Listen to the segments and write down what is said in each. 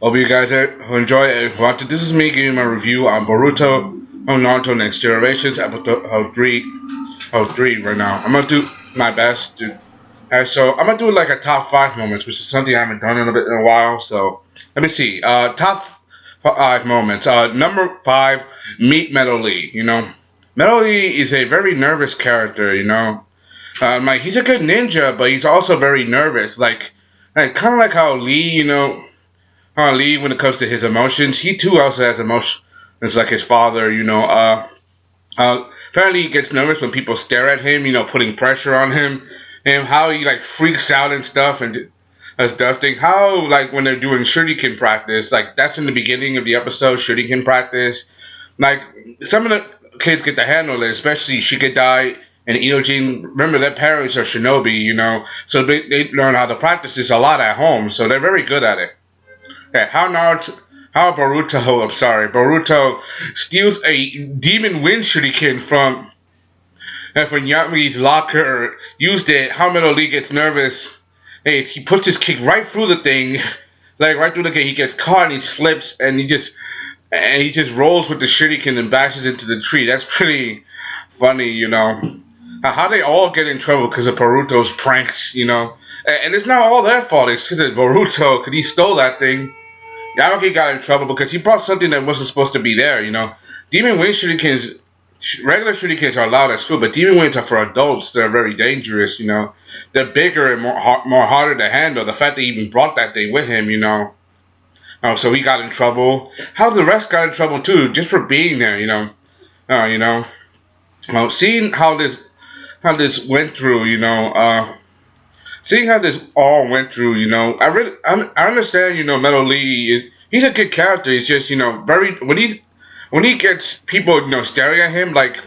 Hope you guys enjoy it. This is me giving my review on Boruto Naruto Next Generations episode 3 right now. I'm gonna do my best to. So I'm gonna do like a top 5 moments, which is something I haven't done in a while. So let me see. Top 5 moments. Number 5, meet Metal Lee. Metal Lee is a very nervous character. Like he's a good ninja, but he's also very nervous. Like kind of like how Lee, Lee, when it comes to his emotions, he too also has emotions. It's like his father, apparently he gets nervous when people stare at him, putting pressure on him, and how he like freaks out and stuff and does things. How like when they're doing shuriken practice, like that's in the beginning of the episode, shuriken practice. Like some of the kids get to handle it, especially Shikadai and Iojin. Remember, their parents are shinobi, so they learn how to practice this a lot at home, so they're very good at it. Yeah, Boruto steals a demon wind shuriken from Yami's locker, used it. How Metal Lee gets nervous. Hey, he puts his kick right through the thing, like right through the gate. He gets caught and he slips and he just rolls with the shuriken and bashes into the tree. That's pretty funny, How they all get in trouble because of Boruto's pranks, And it's not all their fault. It's because of Boruto, because he stole that thing. I don't think he got in trouble because he brought something that wasn't supposed to be there, Demon Wind Shurikens, regular Shurikens are allowed at school, but Demon Winds are for adults. They're very dangerous, They're bigger and more harder to handle. The fact that he even brought that thing with him, So he got in trouble. How the rest got in trouble too, just for being there, Seeing how this went through, seeing how this all went through, I understand, Metal Lee he's a good character. He's just, very when he gets people, staring at him, like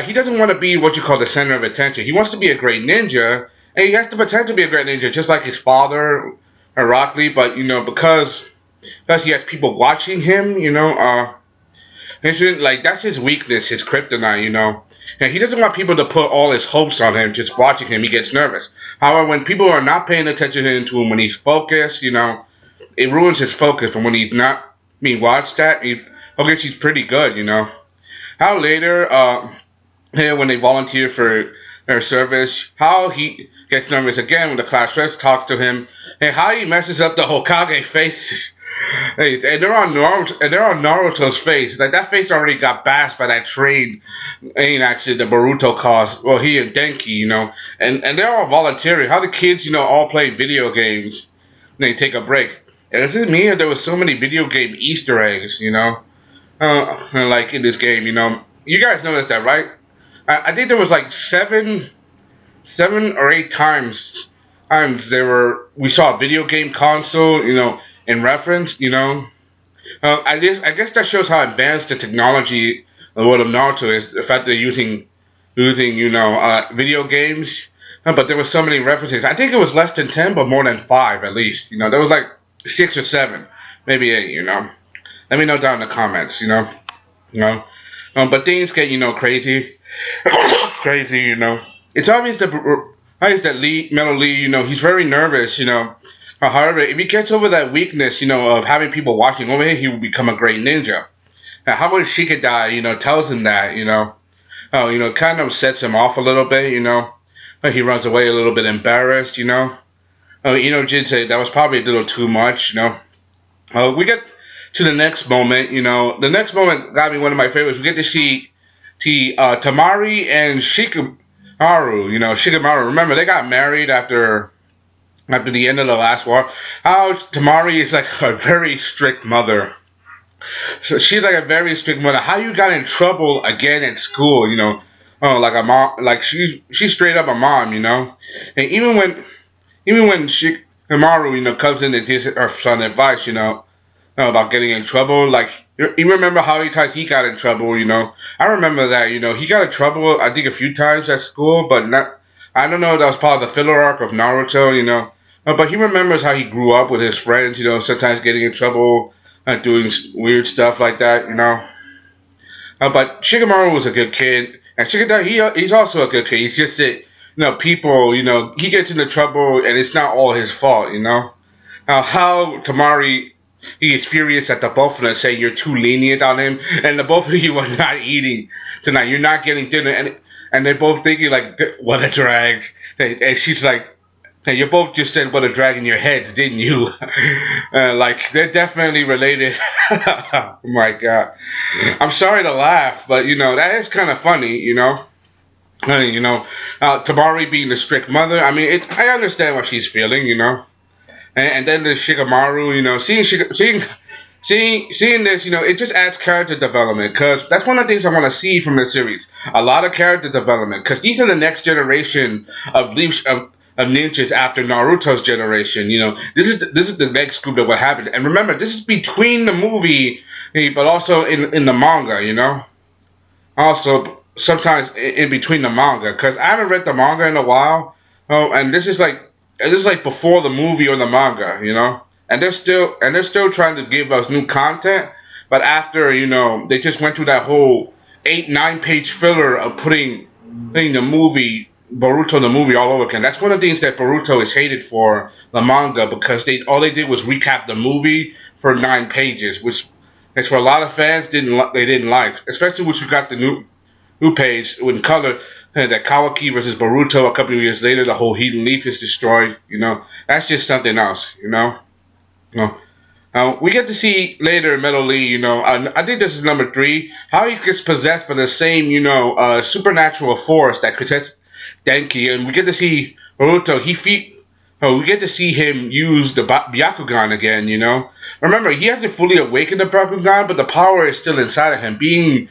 he doesn't want to be what you call the center of attention. He wants to be a great ninja, and he has the potential to be a great ninja, just like his father, Rock Lee. But because he has people watching him, like that's his weakness, his kryptonite, And he doesn't want people to put all his hopes on him just watching him. He gets nervous. However, when people are not paying attention to him, when he's focused, it ruins his focus. But when he's not being watched at, he's pretty good, How later, when they volunteer for their service, how he gets nervous again when the class rep talks to him, and how he messes up the Hokage faces. Hey, and they're on Naruto's face. Like that face already got bashed by that train accident that Boruto caused. Well, he and Denki, and they're all voluntary. How the kids, all play video games. And they take a break. And is it me or there was so many video game Easter eggs, like in this game, You guys noticed that, right? I think there was like seven or 8 times we saw a video game console, in reference, I guess that shows how advanced the technology of the world of Naruto is. The fact they're using video games. But there were so many references. I think it was less than 10, but more than 5 at least. There was like 6 or 7, maybe 8. Let me know down in the comments. But things get crazy, crazy. It's obvious that Metal Lee, he's very nervous. However, if he gets over that weakness, of having people watching over him, he will become a great ninja. Now, how about Shikadai, tells him that, kind of sets him off a little bit, He runs away a little bit embarrassed, Jin said that was probably a little too much, We get to the next moment, The next moment got me one of my favorites. We get to see Tamari and Shikamaru, Shikamaru. Remember, they got married after the end of the last war. How Tamari is like a very strict mother. So she's like a very strict mother. How you got in trouble again at school, like a mom, like she's straight up a mom, And even when Shikamaru, comes in and gives her son advice, about getting in trouble, like you remember how many times he got in trouble, I remember that, he got in trouble I think a few times at school, but not. I don't know if that was part of the filler arc of Naruto, but he remembers how he grew up with his friends, sometimes getting in trouble, doing weird stuff like that, But Shikamaru was a good kid, and Shikadai, he's also a good kid. He's just that, people, he gets into trouble, and it's not all his fault, How Tamari he is furious at the both of them, saying you're too lenient on him, and the both of you are not eating tonight. You're not getting dinner, and they're both thinking like, what a drag. And she's like, hey, you both just said what a drag in your heads, didn't you? Like they're definitely related. Oh my god. I'm sorry to laugh, but that is kind of funny, Tabari being the strict mother. I mean, I understand what she's feeling, and then the Shikamaru, seeing this, it just adds character development, because that's one of the things I want to see from the series. A lot of character development, because these are the next generation of ninjas after Naruto's generation. This is the next group that will happen. And remember, this is between the movie, but also in the manga. Also sometimes in between the manga, because I haven't read the manga in a while. Oh, and this is like before the movie or the manga. And they're still trying to give us new content. But after they just went through that whole 8-9 page filler of putting the movie. Boruto the movie all over again. That's one of the things that Boruto is hated for the manga, because all they did was recap the movie for 9 pages, which for a lot of fans they didn't like, especially when you got the new page in color that Kawaki versus Boruto a couple of years later. The whole Hidden Leaf is destroyed. That's just something else. We get to see later in Metal Lee, I think this is number 3, how he gets possessed by the same, supernatural force that possesses Denki, and we get to see Boruto. We get to see him use the Byakugan again. Remember, he hasn't fully awakened the Byakugan, but the power is still inside of him. Being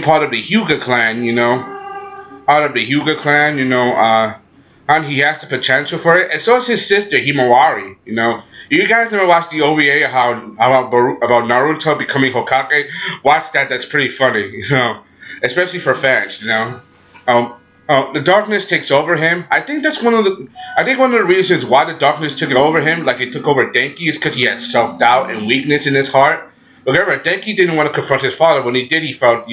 part of the Hyuga clan, and he has the potential for it, and so is his sister Himawari. You guys never watched the OVA about Naruto becoming Hokage? Watch that. That's pretty funny. Especially for fans. The darkness takes over him. I think one of the reasons why the darkness took it over him, like it took over Denki, is because he had self-doubt and weakness in his heart. Remember, Denki didn't want to confront his father. When he did, he felt,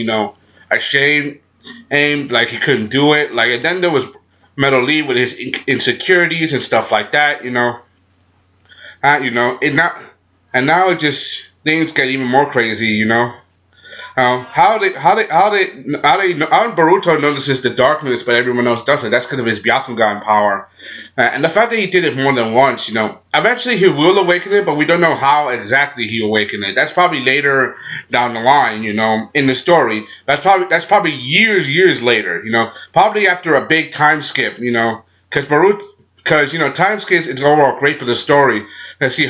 ashamed, and like he couldn't do it. And then there was Metal Lee with his insecurities and stuff like that. And now it just things get even more crazy. How Boruto notices the darkness, but everyone else doesn't. That's because of his Byakugan power, and the fact that he did it more than once. Eventually he will awaken it, but we don't know how exactly he awakened it. That's probably later down the line, in the story. That's probably years later. Probably after a big time skip. Because time skips is overall great for the story. Let's see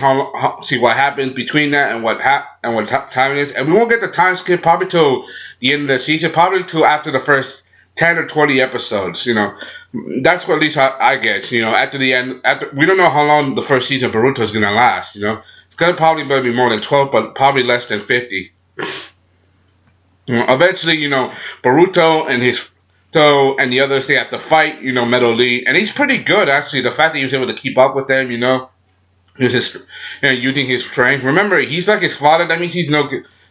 see what happens between that and what time it is, and we won't get the time skip probably till the end of the season, probably till after the first 10 or 20 episodes. That's what at least I get. After the end, we don't know how long the first season of Boruto is gonna last. It's gonna probably be more than 12, but probably less than 50. Eventually, Boruto and the others, they have to fight. Metal Lee, and he's pretty good actually. The fact that he was able to keep up with them, using his strength. Remember, he's like his father. That means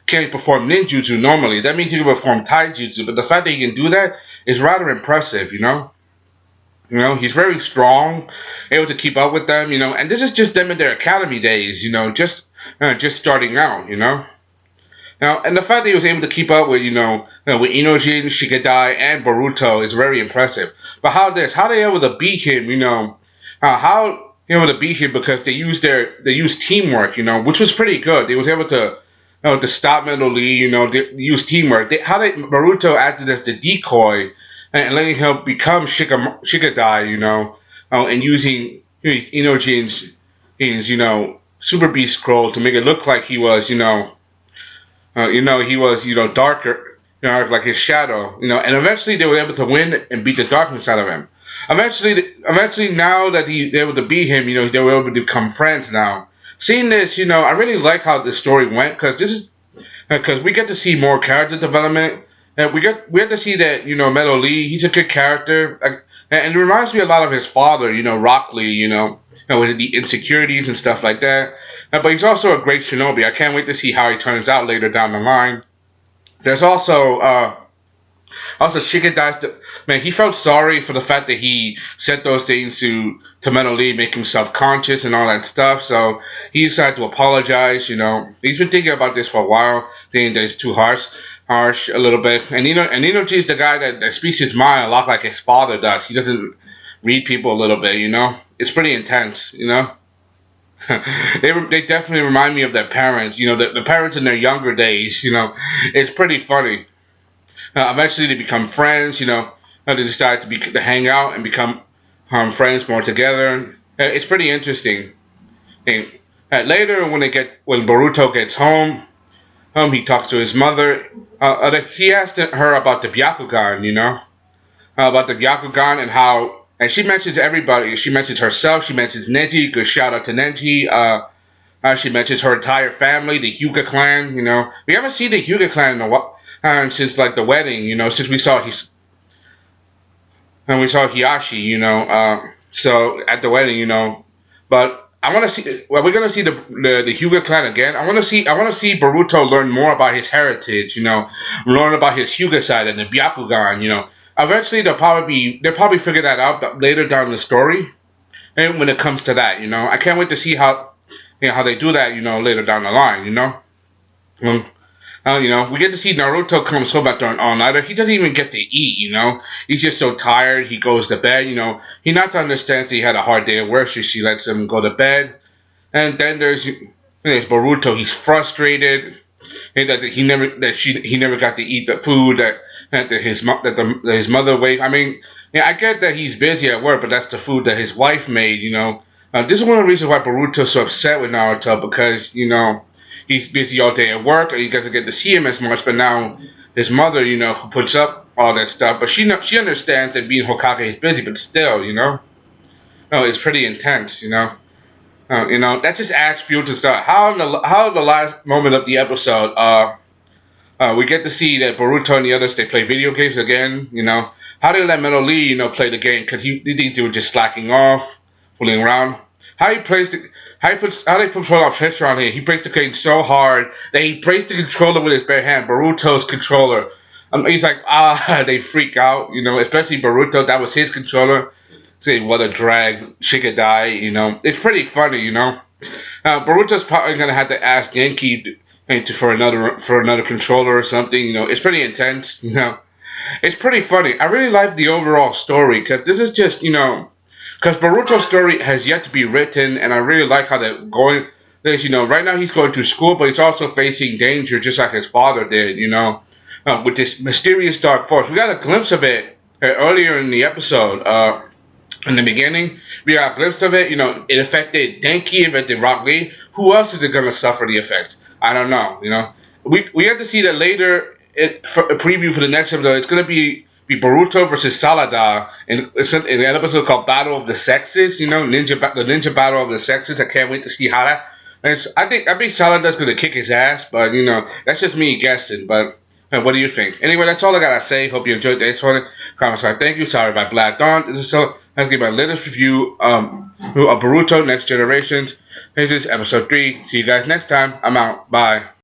can't perform ninjutsu normally. That means he can perform taijutsu. But the fact that he can do that is rather impressive. He's very strong, able to keep up with them. And this is just them in their academy days. Just starting out. Now, and the fact that he was able to keep up with with Inojin, Shikadai, and Boruto is very impressive. But how they able to beat him? How to beat him, because they used teamwork, which was pretty good. They was able to stop Metal Lee, they use teamwork. Boruto acted as the decoy and letting him become Shikadai, and using Inojin's Super Beast scroll to make it look like he was, he was, darker, like his shadow, and eventually they were able to win and beat the darkness out of him. Eventually, now that they're able to beat him, they were able to become friends now. Seeing this, I really like how the story went, because we get to see more character development, and we get to see that, Metal Lee, he's a good character, and it reminds me a lot of his father, Rock Lee, with the insecurities and stuff like that. But he's also a great shinobi. I can't wait to see how he turns out later down the line. There's also Also, Shigeda's man. He felt sorry for the fact that he said those things to Metal Lee, make him self-conscious and all that stuff. So he decided to apologize. He's been thinking about this for a while, thinking that it's too harsh a little bit. And Inoji is the guy that speaks his mind a lot like his father does. He doesn't read people a little bit. It's pretty intense. They definitely remind me of their parents. The parents in their younger days. It's pretty funny. Eventually they become friends. They decide to hang out and become friends more together. It's pretty interesting. And later when Boruto gets home, he talks to his mother. He asked her about the Byakugan. About the Byakugan and how. And she mentions everybody. She mentions herself. She mentions Neji. Good shout out to Neji. She mentions her entire family, the Hyuga clan. We haven't seen the Hyuga clan in a while, since like the wedding. Since we saw Hiyashi. So at the wedding. But I want to see. Well, we're gonna see the Hyuga clan again. I want to see Boruto learn more about his heritage. Learn about his Hyuga side and the Byakugan. Eventually, they'll probably figure that out later down the story, and when it comes to that, I can't wait to see how they do that, later down the line, we get to see Naruto comes home after an all-nighter. He doesn't even get to eat, he's just so tired. He goes to bed, Hinata understands that he had a hard day at work, so she lets him go to bed, and then there's Boruto. He's frustrated, and that he never got to eat the food that his mother wakes. I mean, I get that he's busy at work, but that's the food that his wife made. This is one of the reasons why Boruto's so upset with Naruto, because he's busy all day at work, and he doesn't get to see him as much. But now his mother, who puts up all that stuff, but she understands that being Hokage is busy, but still, it's pretty intense. That just adds fuel to start. How the last moment of the episode, we get to see that Boruto and the others, they play video games again. How they let Metal Lee, play the game, because he thinks they were just slacking off, fooling around. How they put pressure on him. He breaks the game so hard that he breaks the controller with his bare hand. Boruto's controller. He's like, they freak out. Especially Boruto. That was his controller. Say, what a drag. Shigeda'i. It's pretty funny. Boruto's probably gonna have to ask Genki for another controller or something. It's pretty intense. It's pretty funny. I really like the overall story, because this is just because Boruto's story has yet to be written, and I really like how they're going. Right now he's going to school, but he's also facing danger, just like his father did. With this mysterious dark force. We got a glimpse of it earlier in the episode. In the beginning, we got a glimpse of it. It affected Denki, it affected Rock Lee. Who else is it gonna suffer the effect? I don't know. We have to see that later. For a preview for the next episode, it's gonna be Boruto versus Salada in an episode called Battle of the Sexes. The ninja battle of the sexes. I can't wait to see how that. I think Salada's gonna kick his ass, but that's just me guessing. But what do you think? Anyway, that's all I gotta say. Hope you enjoyed this one. Comments like thank you. Sorry about Black Dawn. This is let's give my latest review of Boruto Next Generations. This is episode 3. See you guys next time. I'm out. Bye.